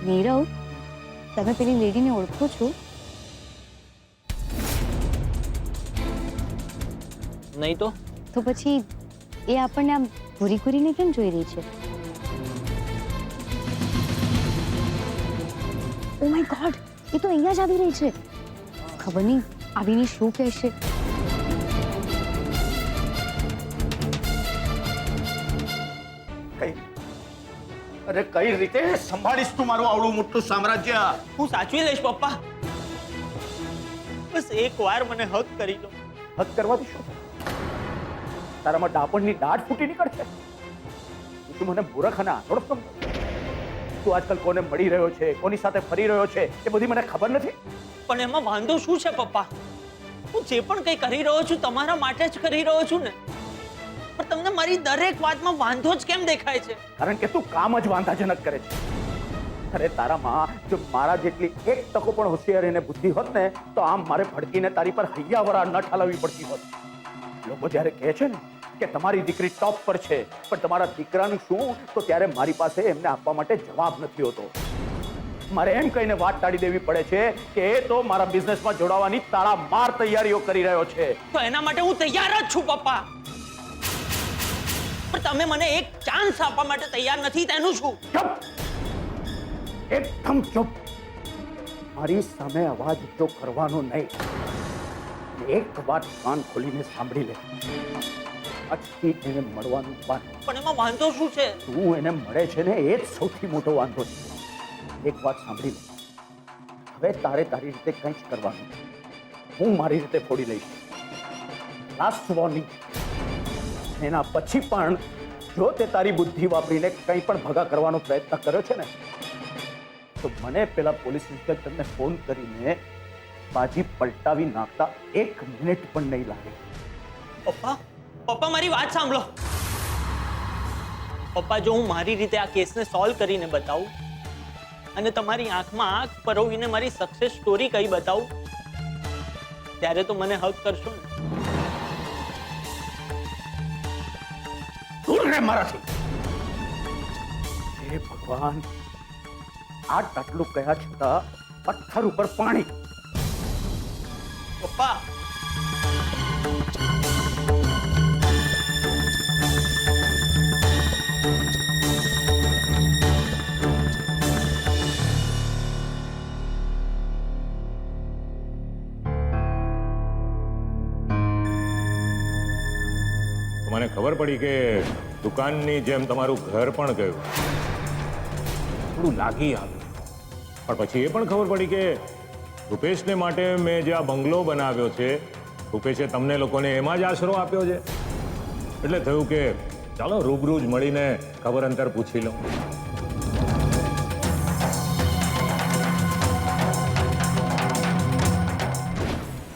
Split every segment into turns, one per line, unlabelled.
નીરવ, તમે પેલી લેડીને ઓળખો છો?
નહીં તો
પછી એ આપણને આમ ઘૂરી ઘૂરીને કેમ જોઈ રહી છે? ઓ માય ગોડ, એ તો અહીંયા જ આવી રહી છે. ખબર નહીં આવીને શું કહેશે.
અરે કઈ રીતે સંભાળીશ તું મારું આવડું મોટું સામ્રાજ્ય?
હું સાચવી લઈશ પપ્પા. બસ એકવાર મને હક કરી દો.
હક કરવાથી શું? તારામાં ડાપણની દાઢ ફૂટી નીકળશે. તું મને મૂર્ખ અને આંધળો સમજો. તું આજકાલ કોને મળી રહ્યો છે, કોની સાથે ફરી રહ્યો છે, એ બધી મને ખબર નથી.
પણ એમાં વાંધો શું છે પપ્પા? હું જે પણ કંઈ કરી રહ્યો છું તમારા માટે જ કરી રહ્યો છું ને. પણ તમને મારી દરેક વાતમાં વાંધો જ કેમ દેખાય છે?
કારણ કે તું કામ જ વાંધાજનક કરે છે. અરે તારામાં જો મારા જેટલી એક ટકો પણ હોશિયારી અને બુદ્ધિ હોત ને તો આમ મારે ભડકીને તારી પર હૈયાવરા ન ઠાલવવી પડતી હોત. લોકો જ્યારે કહે છે ને કે તમારી દીકરી ટોપ પર છે પણ તમારા દીકરાનું શું, તો ત્યારે મારી પાસે એમને આપવા માટે જવાબ નથી હોતો. મારે એમ કહીને વાત ટાળી દેવી પડે છે કે એ તો મારા બિઝનેસમાં જોડાવાની તાળામાર તૈયારીઓ કરી રહ્યો છે.
તો એના માટે હું તૈયાર જ છું પપ્પા. પણ તમે મને એક ચાન્સ આપવા માટે તૈયાર નથી, તેનું શું?
ચૂપ, એકદમ ચૂપ. મારી સામે અવાજ ઊંચો કરવાનો નહીં. એક વાત કાન ખોલીને સાંભળી લે. આજથી એને મળવાનું બંધ.
પણ એમાં વાંધો શું છે?
તું એને મળે છે ને એ જ સૌથી મોટો વાંધો છે. એક વાત સાંભળી લે. હવે તારે તારી રીતે કંઈ જ કરવાનું. હું મારી રીતે ફોડી લઈશ. Last warning. એના પછી પણ જો તે તારી બુદ્ધિ વાપરીને કંઈ પણ ભગા કરવાનો પ્રયત્ન કર્યો છે ને તો મને પેલા પોલીસ ઇન્સ્પેક્ટરને ફોન કરીને બાજી પલટાવી નાખતા 1 મિનિટ પણ નહીં લાગે.
પપ્પા, પપ્પા મારી વાત સાંભળો. પપ્પા, જો હું મારી રીતે આ કેસને સોલ્વ કરીને બતાવું અને તમારી આંખમાં આંખ પરોવીને મારી સક્સેસ સ્ટોરી કહી બતાવું ત્યારે તો મને હક કરશો ને?
દૂર રહે મારાથી. હે ભગવાન, આટલું કહ્યા છતાં પથ્થર ઉપર પાણી.
પપ્પા,
મને ખબર પડી કે દુકાનની જેમ તમારું ઘર પણ ગયું. થોડું લાગી આવ્યું. પણ પછી એ પણ ખબર પડી કે રૂપેશને માટે મેં જે આ બંગલો બનાવ્યો છે, રૂપેશે તમને લોકોને એમાં જ આશરો આપ્યો છે. એટલે થયું કે ચાલો રૂબરૂ જ મળીને ખબર અંતર પૂછી લઉં.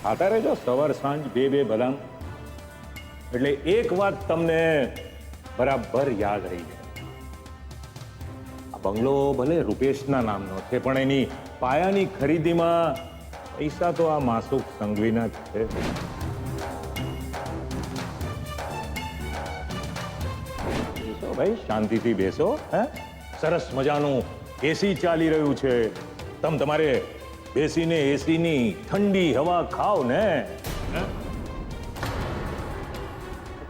ખાતા રહેજો સવાર સાંજ બે બદામ. એટલે એક વાત તમને બરાબર યાદ રહી જાય. આ બંગલો ભલે રૂપેશના નામનો છે પણ એની પાયાની ખરીદીમાં પૈસા તો આ માસુક સંઘવીના જ છે. બેસો ભાઈ, શાંતિથી બેસો. હે, સરસ મજાનું એસી ચાલી રહ્યું છે. તમારે બેસીને એસીની ઠંડી હવા ખાઓ ને.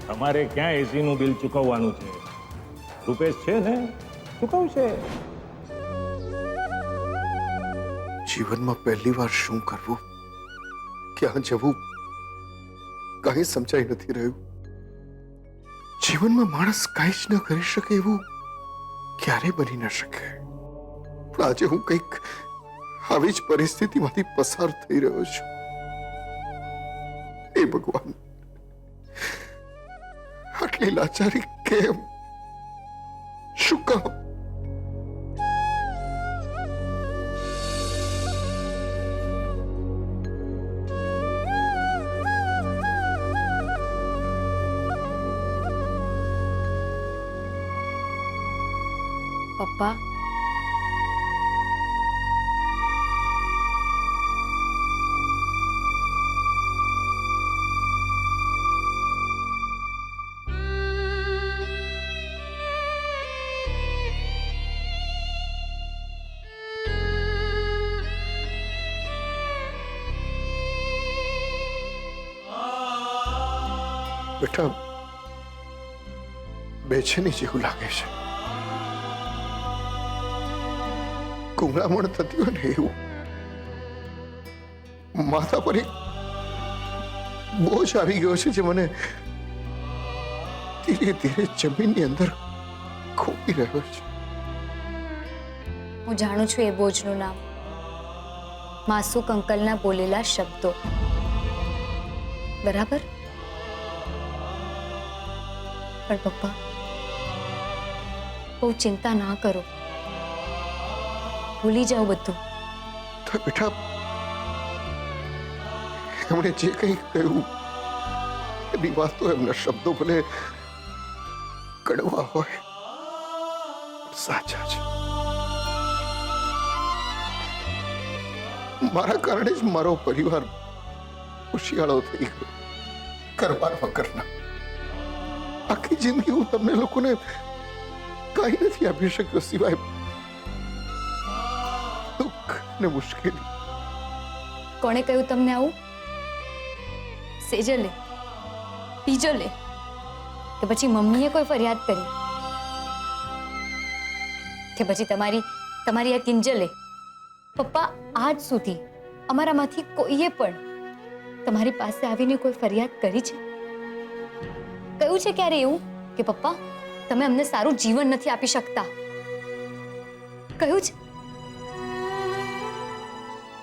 તમારે ક્યાં એસીનું બિલ ચૂકવવાનું છે? રૂપેશ છે ને, ચૂકવશે.
જીવનમાં પહેલી વાર શું કરવું, ક્યાં જવું, કંઈ સમજાઈ નથી રહ્યું. જીવનમાં માણસ કંઈ જ ન કરી શકે એવું ક્યારે બની ન શકે. પણ આજે હું કંઈક આવી જ પરિસ્થિતિમાંથી પસાર થઈ રહ્યો છું. હે ભગવાન, આટલી લાચારી કેમ? શું કામ?
પપ્પા,
બેટા, બેચેની જેવું લાગે છે. ગુંગળામણ થતી હોય ને એવું. માથા પર એક બોજ આવી ગયો છે જે મને ધીરે ધીરે જમીનની અંદર ખોપી રહ્યો છે.
હું જાણું છું એ બોજનું નામ માસુક અંકલના બોલેલા શબ્દો. બરાબર? પણ પપ્પા, બહુ ચિંતા ના કરો, ભૂલી જાઓ બધું.
તો બેટા, એમણે જે કંઈ કહ્યું એની વાતો, એમના શબ્દો ભલે કડવા હોય, સાચા છે. મારા કારણે જ મારો પરિવાર ખુશિયાળો થઈ ગયો. કરવાર વગરના આખી જિંદગી હું તમને લોકોને કઈ નથી આપી શક્યો સિવાય દુઃખ ને મુશ્કેલી.
કોણે કહ્યું તમને આવું? સેજલે, બીજલે, કે પછી મમ્મીએ કોઈ ફરિયાદ કરી, કે પછી તમારી આ કિંજલે? પપ્પા, આજ સુધી અમારામાંથી કોઈએ પણ તમારી પાસે આવીને કોઈ ફરિયાદ કરી છે? કહ્યું છે ક્યારે એવું કે પપ્પા તમે અમને સારું જીવન નથી આપી શકતા? કહ્યું છે?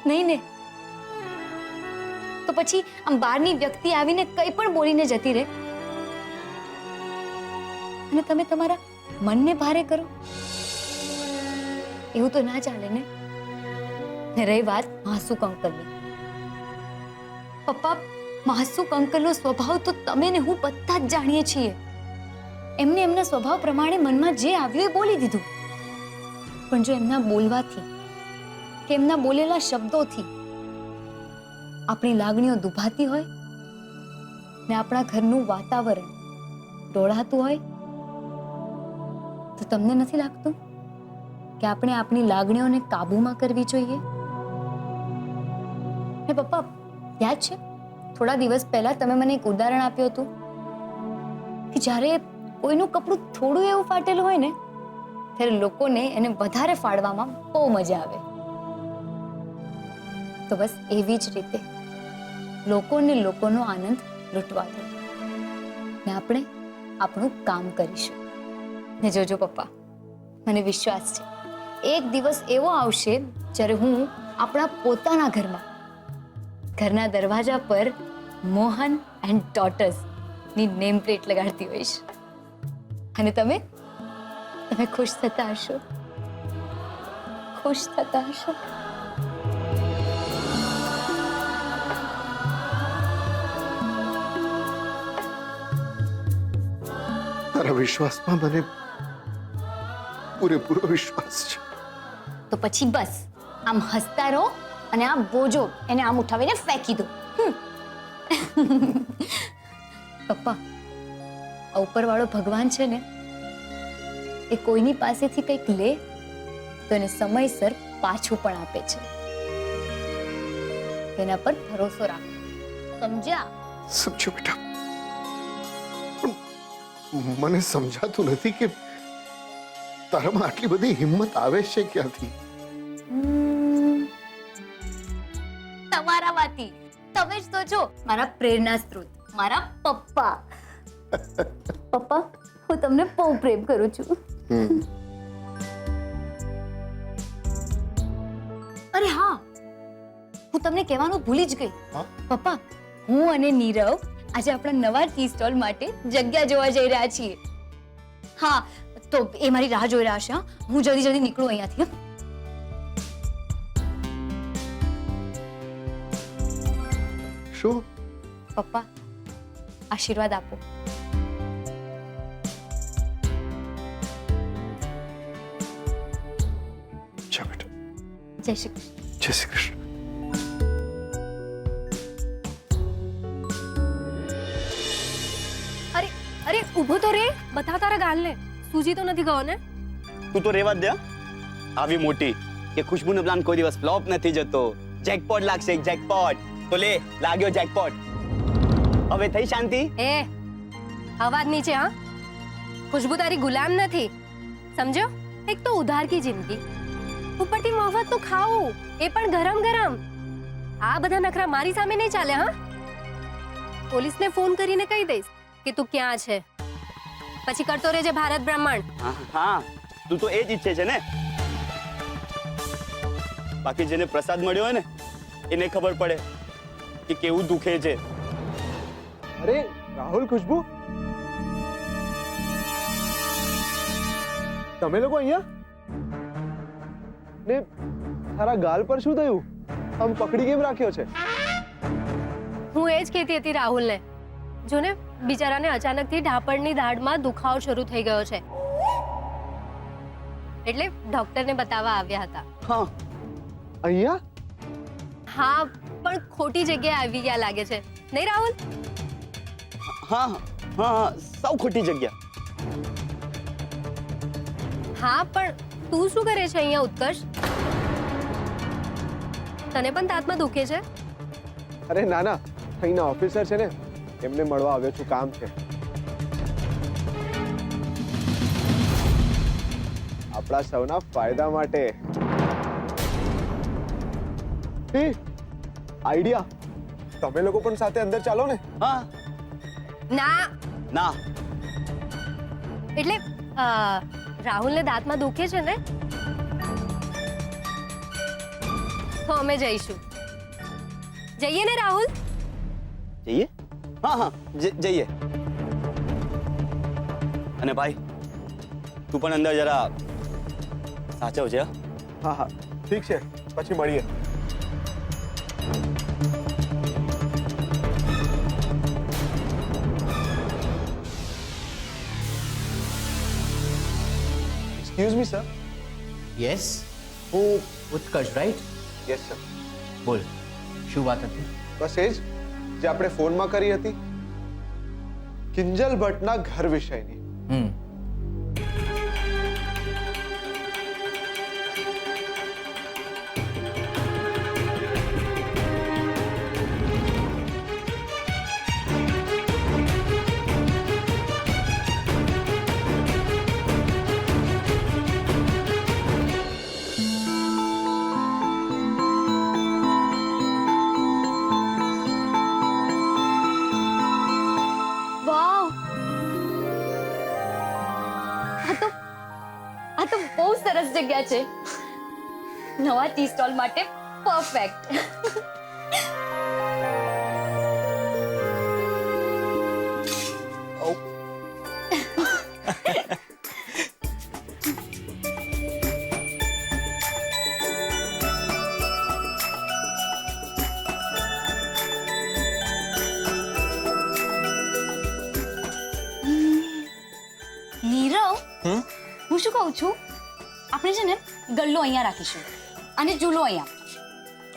નહીં ને? તો પછી આમ બહારની વ્યક્તિ આવીને કંઈ પણ બોલીને જતી રહે અને તમે તમારા મનને ભારે કરો? એવું તો ના ચાલે ને. રહી વાત માસુક અંકલની, પપ્પા, માસુક અંકલનો સ્વભાવ તો તમે ને હું બધા જ જાણીએ છીએ. એમને એમના સ્વભાવ પ્રમાણે મનમાં જે આવ્યું એ બોલી દીધું. પણ જો એમના બોલવાથી કે એમના બોલેલા શબ્દોથી આપણી લાગણીઓ દુભાતી હોય ને આપણા ઘરનું વાતાવરણ ડોળાતું હોય તો તમને નથી લાગતું કે આપણે આપણી લાગણીઓને કાબૂમાં કરવી જોઈએ? હે પપ્પા, યાદ છે થોડા દિવસ પહેલા તમે મને એક ઉદાહરણ આપ્યું હતું કે જ્યારે કોઈનું કપડું થોડું એવું ફાટેલું હોય ને ત્યારે લોકોને એને વધારે ફાડવામાં બહુ મજા આવે. તો બસ એવી જ રીતે લોકોને લોકોનો આનંદ લૂંટવા દો ને આપણે આપણું કામ કરીશું. ને જોજો પપ્પા, મને વિશ્વાસ છે એક દિવસ એવો આવશે જ્યારે હું આપણા પોતાના ઘરના દરવાજા પર મોહન એન્ડ ડોટર્સ ની નેમ પ્લેટ લગાડતી હોઈશ અને તમે ખુશ થતા હશો. ખુશ થતા હશો.
તારા વિશ્વાસમાં મને પૂરેપૂરો વિશ્વાસ છે.
તો પછી બસ આમ હસતા રહો અને આ બોજો એને આમ ઉઠાવીને ફેંકી દો. પપ્પા, આ ઉપરવાળો ભગવાન છે ને એ કોઈની પાસેથી કંઈક લે તો એને સમયસર પાછું પણ આપે છે. તેના પર ભરોસો રાખો. સમજ્યા?
સમજો બેટા, પણ મને સમજાતું નથી કે તારામાં આટલી બધી હિંમત આવે છે ક્યાંથી?
તમારા વાતી તમે જ તો છો મારા પ્રેરણા સ્ત્રોત, મારા પપ્પા. પપ્પા, હું તમને બહુ પ્રેમ કરું છું. અરે હા, હું તમને કહેવાનું ભૂલી જ ગઈ. પપ્પા, હું અને નીરવ આજે આપણા નવા ટી સ્ટોલ માટે જગ્યા જોવા જઈ રહ્યા છીએ. હા, તો એ મારી રાહ જોઈ રહ્યા છે. હું જલ્દી નીકળું અહીંયાથી.
શું?
પપ્પા, આશીર્વાદ આપો.
જા બેટા.
જય શ્રી કૃષ્ણ.
જય શ્રી કૃષ્ણ.
અરે ઊભો તો રે, બતા તારા ગાલને. સૂજી તો નથી ગયો ને?
તું તો રેવા દે. આવી મોટી કે ખુશ્બુનો પ્લાન કોઈ દિવસ ફ્લોપ નથી જતો. જેકપોટ લાગશે, જેકપોટ. તો લે, લાગ્યો જેકપોટ. હવે થઈ શાંતિ?
એ અવાજ નીચે હા. ખુશ્બુ તારી ગુલામ નથી સમજો. એક તો ઉધાર કી જિંદગી, ઉપરથી મફતનું ખાવું, એ પણ ગરમ ગરમ. આ બધા નખરા મારી સામે નહીં ચાલે હા. પોલીસને ફોન કરીને કહી દઈશ કે તું ક્યાં છે, પછી કરતો રહેજે ભારત બ્રહ્માંડ.
હા હા, તું તો એ જ ઈચ્છે છે ને. બાકી જેને પ્રસાદ મળ્યો હોય ને એને ખબર પડે કે કેવું દુખે છે.
અરે રાહુલ, ખુશ્બુ, તમે લોકો અહીંયા ને તારા ગાલ પર શું થયું? આમ પકડી કેમ રાખ્યો છે?
હું એ જ કહેતી હતી રાહુલને, જો ને બિચારાને અચાનકથી ઢાપણની દાઢમાં દુખાવો શરૂ થઈ ગયો છે, એટલે ડોક્ટરને બતાવવા આવ્યા હતા.
હા,
અહીંયા?
હા, પણ ખોટી જગ્યાએ આવી ગયા લાગે છે, નહીં રાહુલ?
હા હા, સાવ ખોટી જગ્યા.
હા, પણ તું શું કરે છે અહીંયા ઉત્કર્ષ? તને પણ દાંતમાં દુખે છે?
અરે ના ના, અહીંના ઓફિસર છે ને એમને મળવા આવ્યો છું, કામ છે. આપણા સૌના ફાયદા માટે. આઈડિયા, તમે લોકો પણ સાથે અંદર ચાલો ને.
હા
ના,
ના,
એટલે રાહુલને દાંતમાં દુખે છે ને, તો અમે જઈશું. જઈએ ને રાહુલ?
જઈએ. હા હા, જઈએ. અને ભાઈ તું પણ અંદર જરા સાચવજે.
હા હા, ઠીક છે, પછી મળીએ. Excuse me sir.
યસ, હું ઉત્કર્ષ રાઈટ?
Yes sir.
બોલ, શું વાત હતી?
બસ એ જ જે આપણે ફોનમાં કરી હતી, કિંજલ ભટ્ટના ઘર વિષયની.
આ તો બહુ સરસ જગ્યા છે, નવા ટી સ્ટોલ માટે પરફેક્ટ. નીરવ, હું શું કહું છું, આપણે છે ને ગલ્લો અહીંયા રાખીશું અને ચૂલો અહીંયા.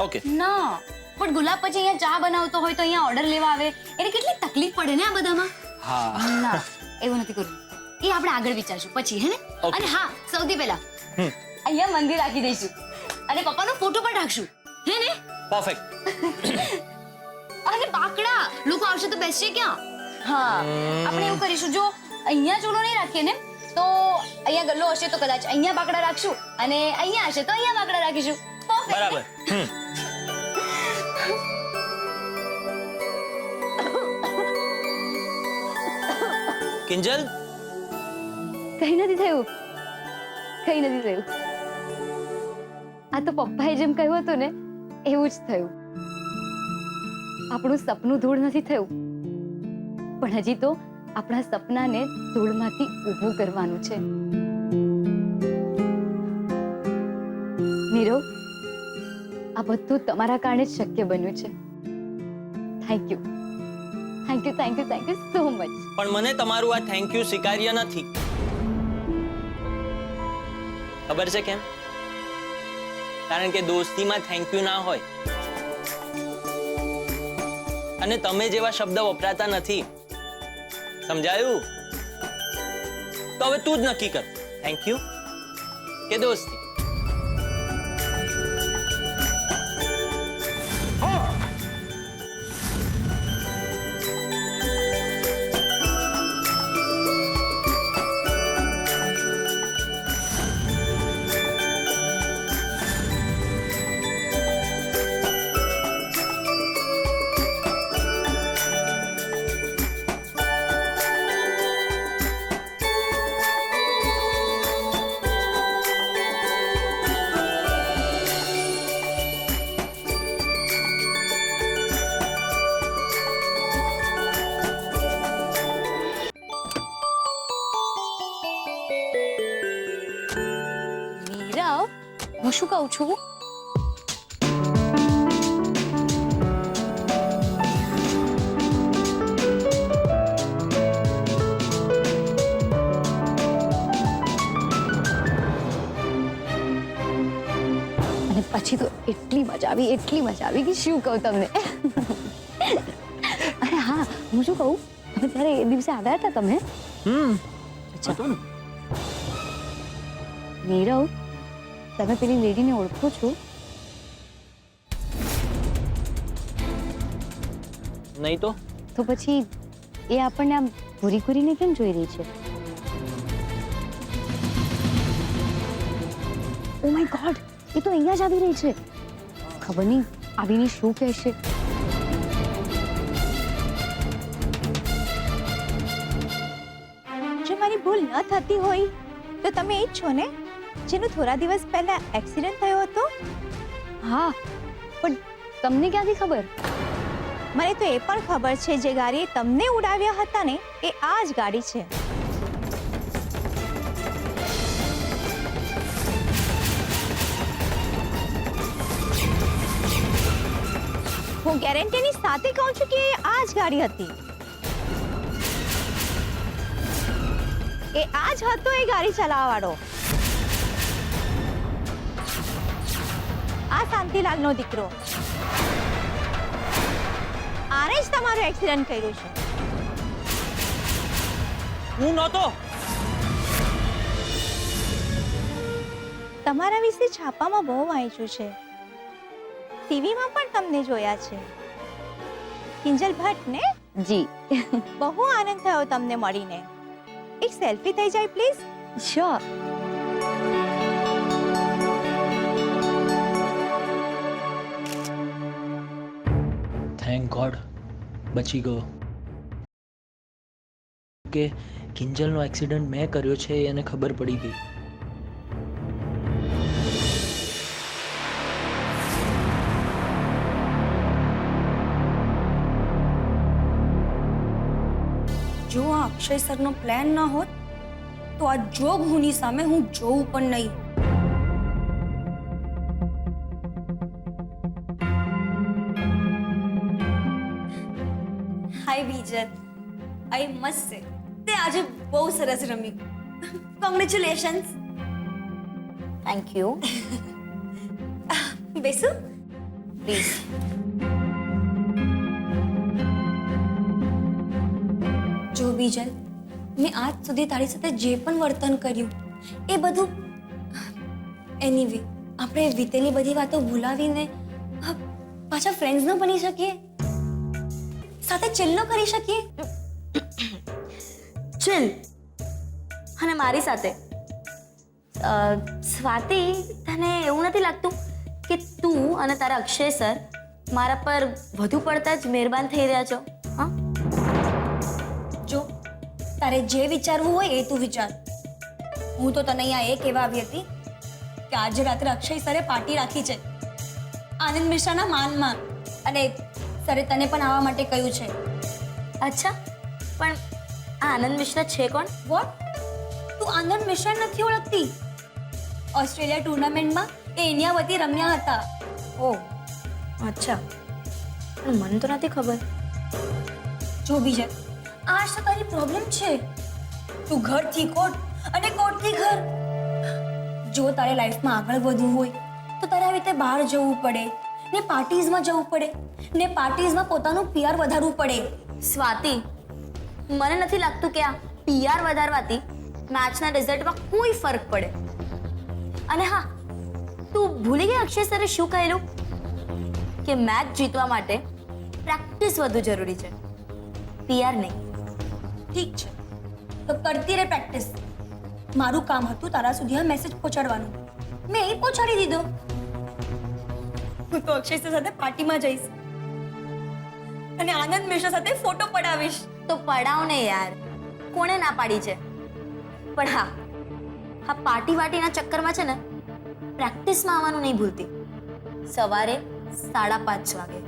ઓકે.
ના, પણ ગુલાબ પછી અહીંયા ચા બનાવતો હોય તો અહીંયા ઓર્ડર લેવા આવે, એને કેટલી તકલીફ પડે ને આ બધામાં.
હા.
ના, એવું નથી કરવું, એ આપણે આગળ વિચારશું પછી, હે ને?
Okay.
અને હા, સૌથી પહેલા અહીંયા મંદિર રાખી દઈશું અને પપ્પાનો ફોટો પણ રાખશું, હે ને?
પરફેક્ટ.
અને બાકડા લોકો આવશે તો બેસશે ક્યાં? હા, આપણે એવું કરીશું, જો અહીંયા ચૂલો નહીં રાખીએ ને તો અહીંયા ગલ્લો હશે તો કદાચ અહીંયા બાકડા રાખશું અને અહીંયા હશે તો અહીંયા બાકડા રાખીશું.
બરાબર. કિંજલ,
કઈ નથી થયું, કઈ નથી થયું. આ તો પપ્પાએ જેમ કહ્યું હતું ને એવું જ થયું. આપણું સપનું ધૂળ નથી થયું, પણ હજી તો આપણા સપનાને ધૂળમાંથી ઊભું કરવાનું છે. નીરવ, આ બધું તમારા કારણે જ શક્ય બન્યું છે. Thank you, thank you, thank you, thank you so much.
પણ મને તમારું આ થેન્ક યુ સ્વીકાર્ય નથી. ખબર છે કેમ? કારણ કે દોસ્તીમાં થેન્ક યુ ના હોય અને તમે જેવા શબ્દ વપરાતા નથી. સમજાયું? તો હવે તું જ નક્કી કર, થેન્ક યુ કે દોસ્તી.
શું કહું છું?
અને પછી તો એટલી મજા આવી કે શું કહું તમને. અરે હા, હું શું કહું, હવે ત્યારે એ દિવસે આવ્યા હતા તમે?
હતો ને.
નીરવ, તમે પેલી લેડીને ઓળખો છો?
નહીં તો
તો પછી એ આપણને આમ ઘૂરી ઘૂરીને કેમ જોઈ રહી છે? ઓ માય ગોડ, એ તો અહીંયા જ આવી રહી છે. ખબર નહીં આવીને શું કહેશે.
જો મારી ભૂલ ન થતી હોય તો તમે એ જ છો ને જેનું થોડા દિવસ પહેલા એક્સિડન્ટ થયો હતો?
હા, પણ તમને ક્યાંથી ખબર?
મને તો એ પણ ખબર છે જે ગાડીએ તમને ઉડાવ્યા હતા ને એ આ જ ગાડી છે. હું ગેરંટીની સાથે કહું છું કે એ આ જ ગાડી હતી. એ આ જ હતો એ ગાડી ચલાવવાવાળો. આ શાંતિલાલનો દીકરો. આને જ તમારું એક્સિડન્ટ કર્યું છે.
હું નહોતો.
તમારા વિશે છાપામાં બહુ વાંચ્યું છે, ટીવીમાં પણ તમને જોયા છે. કિંજલ ભટ્ટ ને?
જી.
બહુ આનંદ થયો તમને મળીને. એક સેલ્ફી થઈ જાય પ્લીઝ.
શ્યોર.
થેન્ક ગોડ બચી ગયો. કે કિંજલનો એક્સિડન્ટ મેં કર્યો છે એને ખબર પડી ગઈ.
જો આ અક્ષય સરનો પ્લાન ના હોત તો આ જોગ હુની સામે હું જોઉં પણ નહીં. હાય બીજલ, આઈ મસ્ત સે તે આજે બહુ સરસ રમી. કોંગ્રેચ્યુલેશન્સ.
Thank you.
બેસુ
પ્લીઝ.
જો બીજલ, મેં આજ સુધી તારી સાથે જે પણ વર્તન કર્યું એ બધું એનીવે આપણે વીતેલી બધી વાતો ભૂલાવીને પાછા ફ્રેન્ડ્સ ન બની શકીએ, સાથે ચિલ ન કરી શકીએ?
ચિલ અને મારી સાથે સ્વાતિ, તને એવું નથી લાગતું કે તું અને તારા અક્ષય સર મારા પર વધુ પડતા જ મહેરબાન થઈ રહ્યા છો? હા,
જો તારે જે વિચારવું હોય એ તું વિચાર. હું તો તને અહીંયા એ કહેવા આવી હતી કે આજે રાત્રે અક્ષય સરે પાર્ટી રાખી છે આનંદ મિશ્રાના માનમાં, અને સરે તને પણ આવવા માટે કહ્યું છે.
અચ્છા, પણ આ આનંદ મિશ્રા છે કોણ?
વોટ? તું આનંદ મિશ્રા નથી ઓળખતી? ઓસ્ટ્રેલિયા ટુર્નામેન્ટમાં એ ઇન્ડિયા વતી રમ્યા હતા.
ઓહ અચ્છા, પણ મને તો નથી ખબર.
જો બીજા, આ જ તો તારી પ્રોબ્લેમ છે. તું ઘરથી કોર્ટ અને કોર્ટથી ઘર. જો તારે લાઈફમાં આગળ વધવું હોય તો તારે આવી રીતે બહાર જવું પડે ને પાર્ટીઝમાં જવું પડે ને પાર્ટીઝમાં પોતાનું પીઆર વધારવું પડે.
સ્વાતિ, મને નથી લાગતું કે આ પીઆર વધારવાથી મેચના રિઝલ્ટમાં કોઈ ફરક પડે. અને હા, તું ભૂલી ગઈ અક્ષય સરે શું કહેલું? કે મેચ જીતવા માટે પ્રેક્ટિસ વધુ જરૂરી છે, પીઆર નહીં.
ઠીક છે, તો કરતી રહે પ્રેક્ટિસ. મારું કામ હતું તારા સુધી આ મેસેજ પહોંચાડવાનું, મેં એ પહોંચાડી દીધો. હું તો અક્ષય સર સાથે પાર્ટીમાં જઈશ અને આનંદ મિશ્રા સાથે ફોટો પડાવીશ.
તો પડાવ ને યાર, કોણે ના પાડી છે? પણ હા, આ પાર્ટી વાટીના ચક્કરમાં છે ને પ્રેક્ટિસમાં આવવાનું નહીં ભૂલતી. સવારે 5:30 વાગે.